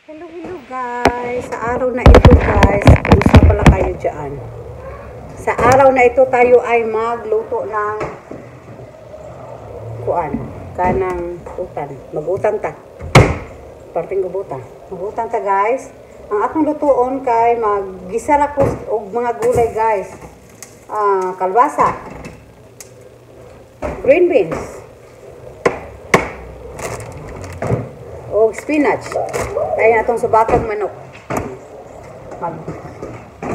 Hello guys. Sa araw na ito guys, kumusta pala kayo dyan? Sa araw na ito tayo ay magluto ng kanang utan. Magutan ta. Parting gubutan. Magutan ta guys. Ang akong lutuon kay maggisa ra ko og mga gulay guys. Kalbasa. Green beans. O spinach. Kaya atong subakang manok.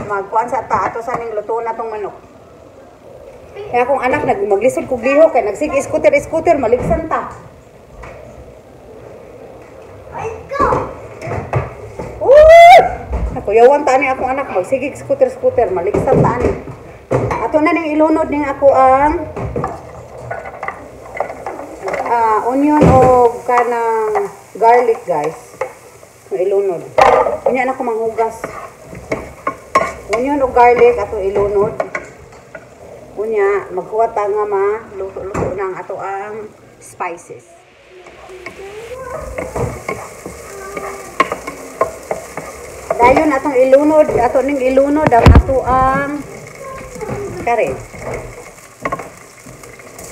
Magkuan sa ta ato sa ning luto na tong manok. Kaya akong anak maglisod kog liho kay nagsige scooter maligsan ta. Let's go. Ako yawan ta ni akong anak magsige scooter maligsan ta ani. Ato na ning ilunod ning ako ang onion o kanang garlic guys. Ilunod. Kunya na ko manghugas. Onion o garlic ato ilunod. Kunya magkuha ta nga luto nang ato ang spices. Dayon atong ilunod, ato ning ilunod ang ato ang kare.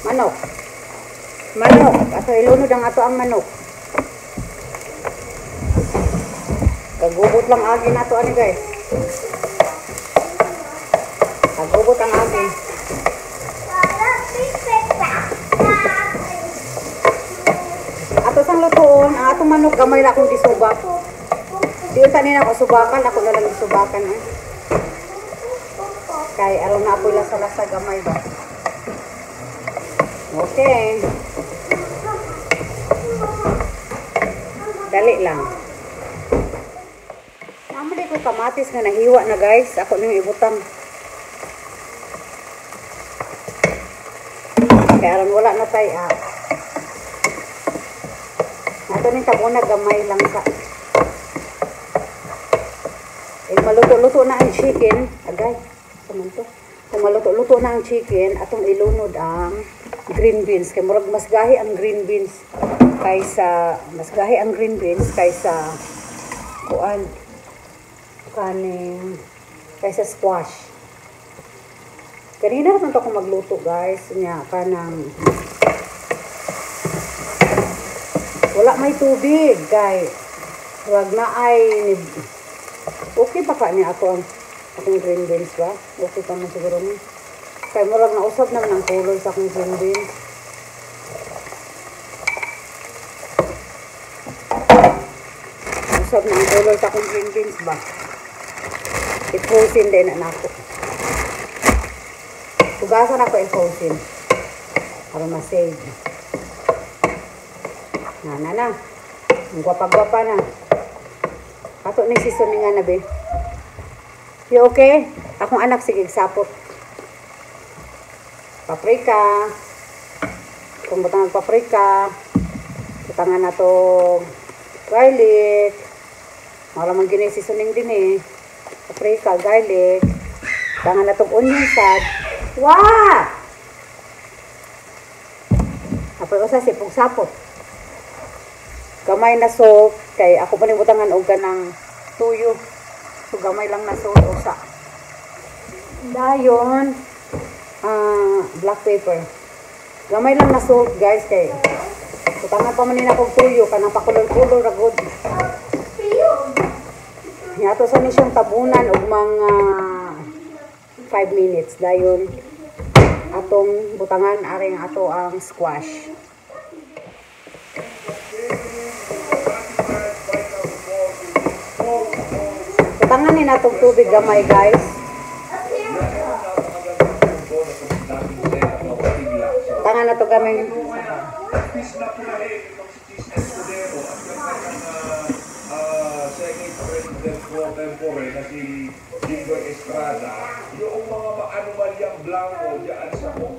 Manok, ato ilunod ang ato ang manok. Kagubot lang agi na to ani guys. Kagubot ang agi. Ato sang lutoon, ang atong manok gamay ra akong gisubak. Diyon kanina ako subakan, ako na lang isubakan eh. Kay aron na apoy lasa gamay ba. Okay. Dali lang. Naman ko kamatis nga nahiwa na guys. Ako nang ibutang. Kaya aron wala na tayo. Ato ning tabuna gamay lang sa. Maluto-luto na ang chicken. Agay. Kaman to. Kung maluto-luto na ang chicken, atong ilunod ang green beans. Kaya murag mas gahi ang green beans kaysa kaysa squash. Kanina naman ako magluto guys. Kanang wala may tubig guys. Wag na ay okay pa ka niya ako ang akong green beans ba? Okay pa man siguro ni. Kaya murag na usab naman ang color sa akong green beans. Usab na ang color sa akong green beans ba? I-frozen din na ako. Tugasan ako i-frozen. Para ma-save. Na. Ang gwapa-gwapa na. Ato ni seasoning na be. You okay? Akong anak sige sapot. Paprika. Kung butang paprika. Butangan na to garlic. Wala man gini seasoning din eh. Paprika, garlic. Butangan na to onion sad. Wow! Apoy usa si pug sapot. Gamay na salt kay ako pa ni butangan og kanang tuyo. So gamay lang na salt usa. Dayon black pepper. Gamay lang na salt guys kay butangan pa man ni nako tuyo kanang pakulor-kulor ra gud. Yato sa ni siyang tabunan og mga 5 minutes dayon atong butangan aring ato ang squash. Butangan ni natong tubig gamay guys. Butangan na to gamay.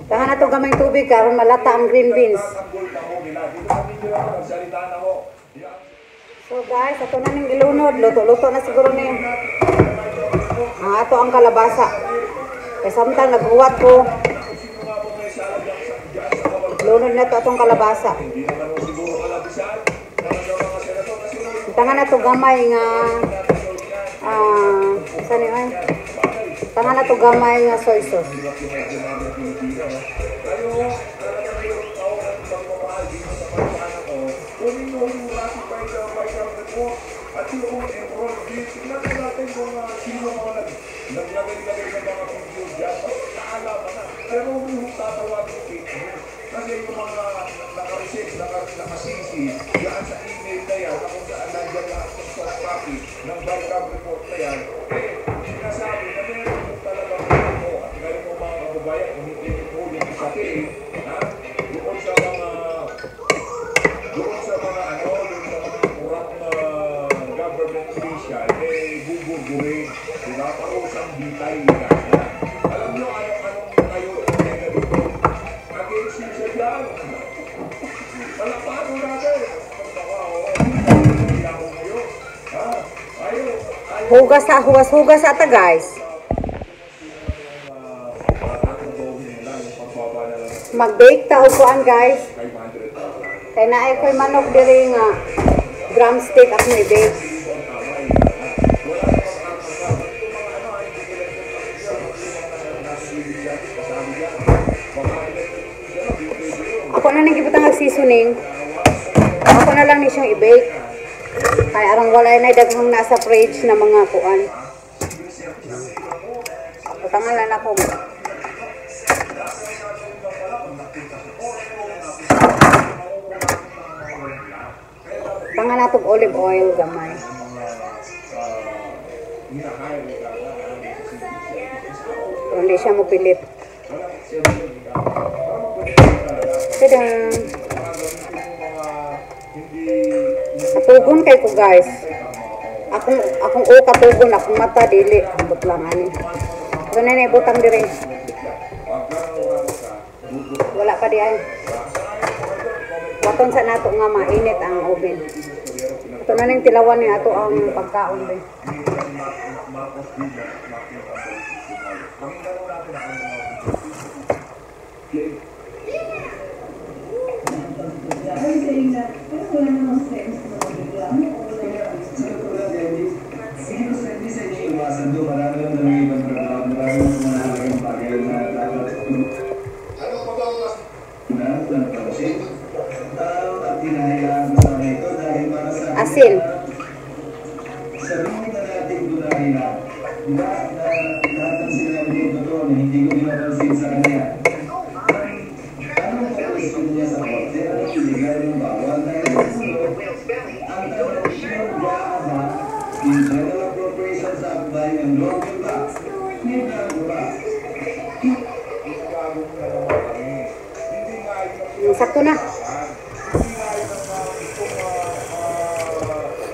Butangan na to gamay tubig karon malata ang green beans. So guys, ato na ning ilunod, luto-luto na siguro ni. Ato ang kalabasa. Kaya samtang naghuwat ko. Lunod na to atong kalabasa. Tangan na to gamay nga saan yun? Tangan na to gamay nga soy sauce. At yung enroll bill, tignan natin kung sino mga naglagay-lagay ng mga video dyan. Naalaman na. Pero huwag tatawagin yung fake news. Kasi yung mga naka-receive, naka-CC, yan sa email na yan, kung saan nandiyan lahat ng soft copy ng BICAM report na yan, sinasabi na meron yung talagang mo at meron mo mga kababayan, umitinit mo yung isatin, doon sa mga corrupt na government official, gugugurin, pinapausang bitay nila. Alam nyo, anong kayo na dito? Against you sa dyan. Palapano natin. Hugas ata guys. Mag-bake ta upuan guys. Kaya naay ko'y manok diri nga drumstick at may bake. Ako na nang gibutang ang seasoning. Ako na lang ni siyang i-bake. Kaya arang wala na daghang nasa fridge na mga kuan. Butangan lang ako. Tangan natong olive oil gamay. Pero hindi siya mapilit. Tadang! Katugon kay ko guys. Akong katugon, akong mata dili. Ambot lang ani. Ito na ibutang diri. Wala pa di ay. Waton sa nato nga mainit ang oven. Ito na ning tilawan ni ato ang pagkaon din. Asin. Sabihin na natin tunahin na lahat ng sinabi ito na hindi ko dinapansin sa kanya. Anong pagkasin niya sa korte? Anong iligal ng bawal na ito? Ang tradisyon ba in General Appropriations Act ba yung law ba? Hindi ba? Sakto na.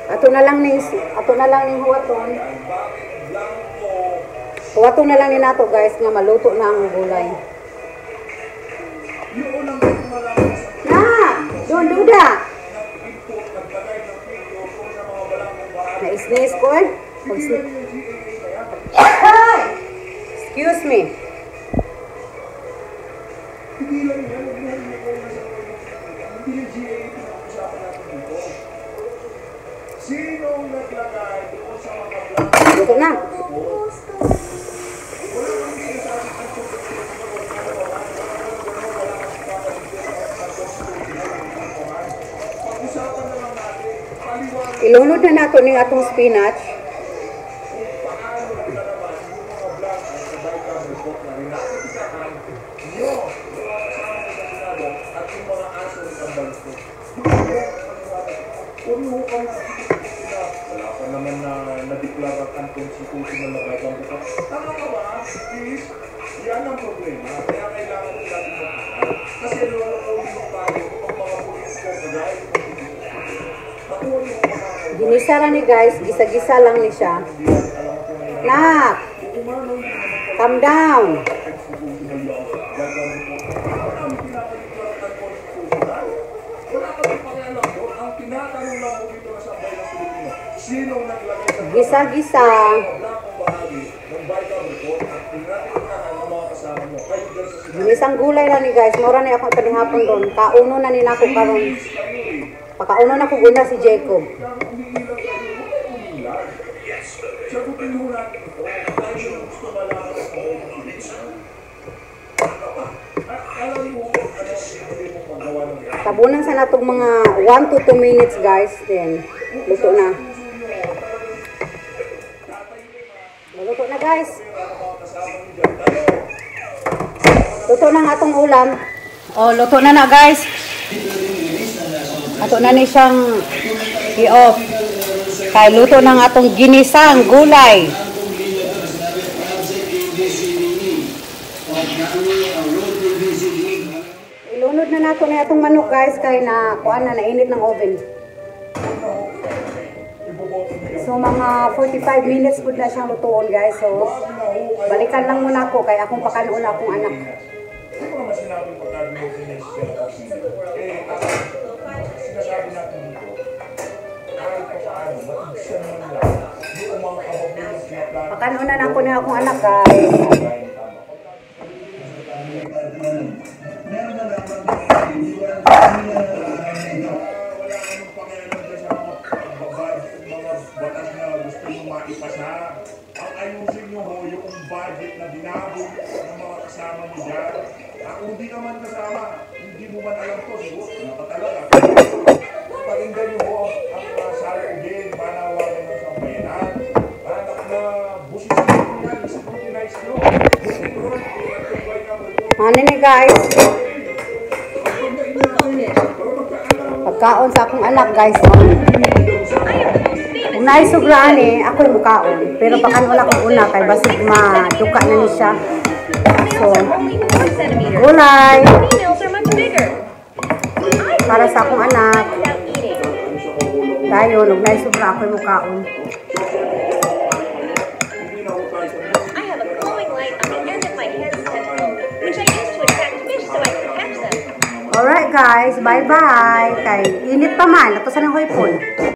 Ato na lang ning huwaton. Huwaton na lang ni nato guys nga maluto na ang gulay. Na, duda. Na-isnis ko eh. Excuse me. Sinong naglagay doon sa mga blanco? Dito na. Ilunod na nato ning atong spinach. Wala pa naman na na-declare ang constitutional na gagawin. Tama ka ba? Please, yan ang problema. Kaya kailangan natin mag-ahal. Kasi lolo-uli mo tayo ang mga politiko kagaya. Ginisa lang ni guys, gisa-gisa lang ni siya. Nak! Calm down! Gisa-gisa. Ginisang gulay na ni guys. Mura na akong panihapon doon. Kauno na ni nako karon. Pakauno na ko guna si Jacob. Sagutin mo natin ito. Dahil yung gusto malaman sa buhay ng Pilipinas. Alam mo, hindi mo magawa ng yan. Tabunan sa natong mga 1 to 2 minutes guys. Then, luto na. Luto na guys. Luto na ang atong ulam. Oh, luto na guys. Ato na ni siyang i-off. Kay luto ng atong ginisang gulay. Ilunod na nato na atong manok guys kay na kuan na nainit ng oven. So mga 45 minutes pud na siyang lutuon guys. So balikan lang muna ako kay akong pakanon akong anak. Hindi ko naman sinabing pagkabi mo sinasabi natin dito, kahit pa paano, matigsan man lang, di umang kababay ng pinaplano. Pakanon ako na akong anak guys. Wala kaming pakialam dyan sa mga batas na gusto nyo maipasa. Ang ayusin nyo ho, yung budget na binaboy ng mga kasama nyo dyan. Kung di naman kasama, hindi mo man alam to, siguro, napatalaga. Pakinggan nyo ho ang sarili, manawagan ng sambayanan. Anak na busisin nyo yan, scrutinize nyo. Ano ni guys? Pagkaon sa akong anak guys. Kung naisugraan ako yung mukaon. Pero pakanon akong una kay basig maduka na ni siya. So, gulay. Para sa akong anak. Dayon, huwag naisubra ako yung mukaon. I have a glowing light on the end of my hand's tentacle, which I use to attract fish so I can catch them. Alright guys, bye-bye. Kay init pa man. Ito sa nang hoypon.